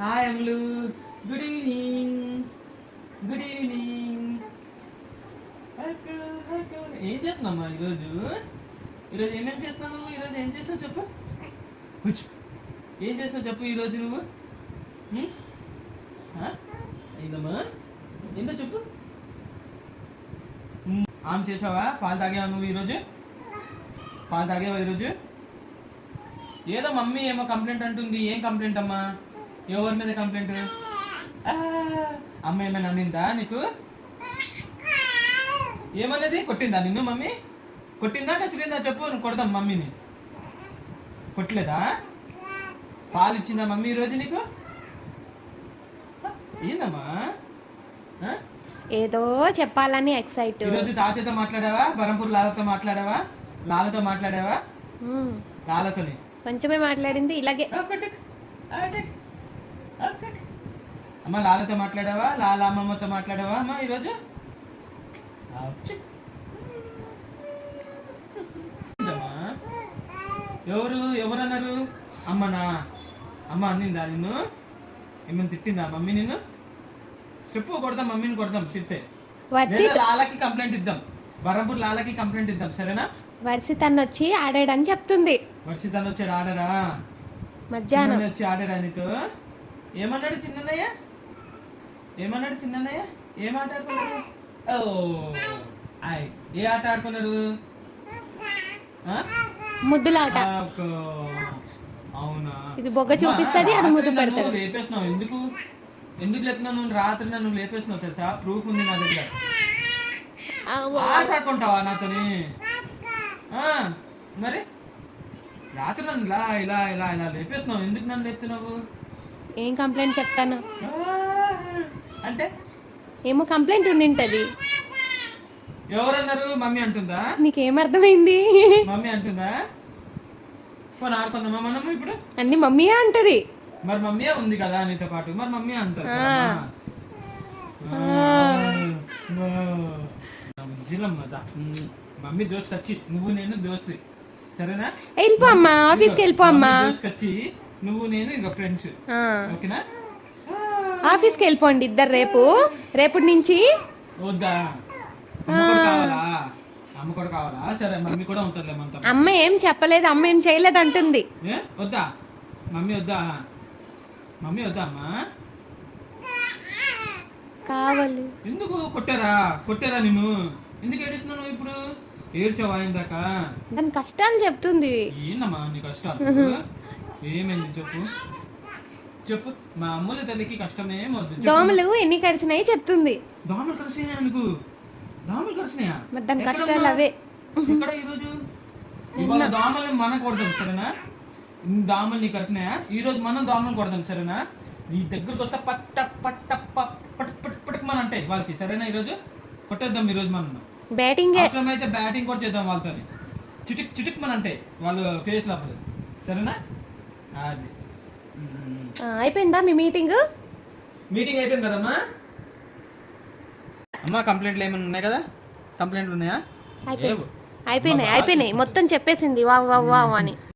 Hi అమ్ములు, good evening. Good evening. ఏం చేస్తున్నామ్మా ఈరోజు? ఈరోజు ఏమేమి చేస్తున్నావు నువ్వు? ఈరోజు ఏం చేస్తావు చెప్పు. కూర్చో. ఏం చేస్తావు చెప్పు ఈరోజు నువ్వు? అయిందమ్మా, ఏందో చెప్పు. ఆమె చేసావా? పాలు తాగావా నువ్వు ఈరోజు? పాలు తాగావా ఈరోజు? ఏదో మమ్మీ ఏమో కంప్లైంట్ అంటుంది. ఏం కంప్లైంట్ అమ్మా? ఎవరి మీద కంప్లైంట్? అమ్మ ఏమైనా అనిందా నీకు? ఏమన్నది? కొట్టిందా నిన్ను మమ్మీ? కొట్టిందా కసిరిందా చెప్పు, నువ్వు కొడదాం మమ్మీని. కొట్టలేదా? పాలు ఇచ్చిందా మమ్మీ ఈరోజు నీకు? ఏందమ్మా? ఏదో చెప్పాలని ఎక్సైట్. ఈరోజు తాతయ్యతో మాట్లాడావా? బరంపూర్ లాలతో మాట్లాడావా? లాలతో మాట్లాడావా? లాలతోని కొంచెమే మాట్లాడింది ఇలాగే. అమ్మ లాలతో మాట్లాడావా? లాల అమ్మమ్మతో మాట్లాడావా అమ్మ ఈరోజు? ఎవరన్నారు? అమ్మనా? అమ్మ అన్నిందా నిన్ను? ఏమైనా తిట్టిందా మమ్మీ నిన్ను? చెప్పు, కొడదాం మమ్మీని, కొడదాం తిట్టే. లాలకి కంప్లైంట్ ఇద్దాం, బరంపూర్ లాలకి కంప్లైంట్ ఇద్దాం, సరేనా? వర్షితన్ వచ్చి ఆడాడని చెప్తుంది. వర్షితన్ వచ్చాడు ఆడరా? మధ్యాహ్నం వచ్చి ఆడాడా నీతో? ఏమన్నాడు చిన్నయ్య? ఏమన్నాడు చిన్నయ్య? ఏం ఆట ఆడుకున్నారు? ఏ ఆట ఆడుకున్నారు? ముద్దులాట. అవునా? ఇది బొగ్గ చూపిస్తుంది, అది ముద్దు పెడతాడు. లేపేసినావు ఎందుకు? ఎందుకు లేపినా? నువ్వు రాత్రి నన్ను లేపేసినావు తెలుసా? ప్రూఫ్ ఉంది నా దగ్గర. ఆట ఆడుకుంటావా నాతోని? మరి రాత్రి నన్ను ఇలా ఇలా ఇలా ఇలా లేపేసినావు. ఎందుకు నన్ను లేపుతున్నావు? ఏం కంప్లైంట్ చెప్తాను అంటే ఏమో కంప్లైంట్ ఉండింటది. ఎవరన్నారు? మమ్మీ అంటుందా? నీకేమర్థమైంది? మమ్మీ అంటుందా? పోనీ ఆడుకుందామా మనం ఇప్పుడు? అన్ని మమ్మీయే అంటది. మరి మమ్మీయే ఉంది కదా నీతో పాటు, మరి మమ్మీ అంటారు. మమ్మీ దోస్త్ వచ్చి నువ్వు నేను దోస్తి, సరేనా? వెళ్ళిపో అమ్మా, ఆఫీస్కి వెళ్ళిపో అమ్మా. వచ్చి నువ్వు నేను ఇంకా ఫ్రెండ్స్, ఓకేనా? ఆఫీస్కి వెళ్ళిపోండి ఇద్దరు. రేపటి నుంచి వద్దా? కావాలా? అమ్మ కూడా కావాలా? సరే మమ్మీ కూడా ఉంటుంది. అమ్మ ఏం చెప్పలేదు, అమ్మ ఏం చేయలేదు అంటుంది. వద్దా మమ్మీ? వద్దా మమ్మీ? వద్దా అమ్మా? కావాలి. ఎందుకు? కొట్టారా నిన్ను? ఎందుకు ఏడుస్తున్నావు ఇప్పుడు? ఏడ్చావా ఇందాక? దాని కష్టాలు చెప్తుంది. ఏందమ్మా నీ కష్టాలు? ఏమైంది చెప్పు. చెప్పు. మా అమ్ముల తల్లికి కష్టమే వద్దు. దోమలు ఎన్ని కరిచినాయి చెప్తుంది. దోమలు కరిచినాయా నీకు? దోమలు కరిచినాయా? మరి దాని కష్టాలు అవే. ఎక్కడ ఈరోజు? ఇవాళ దోమల్ని మనం కొడదాం, సరేనా? దోమలు నీకు కరిచినాయా? ఈ రోజు మనం దోమలు కొడదాం, సరేనా? నీ దగ్గరకు వస్తే పట్ట పట్ట పట్ మన అంటే వాళ్ళకి, సరేనా? ఈరోజు కొట్టేద్దాం. ఈ రోజు మనం బ్యాటింగ్ అయితే బ్యాటింగ్ కూడా చేద్దాం వాళ్ళతో. చిటిక్ చిటిక్ మన అంటే వాళ్ళు ఫేస్ లోపల, సరేనా? అది అయిపోయిందా మీ మీటింగ్? మీటింగ్ అయిపోయింది కదమ్మా. అమ్మా కంప్లైంట్లు ఏమైనా ఉన్నాయి కదా? కంప్లైంట్లు ఉన్నాయా? అయిపోయినాయి మొత్తం చెప్పేసింది. వావ్ వావ్ వావ్ అని.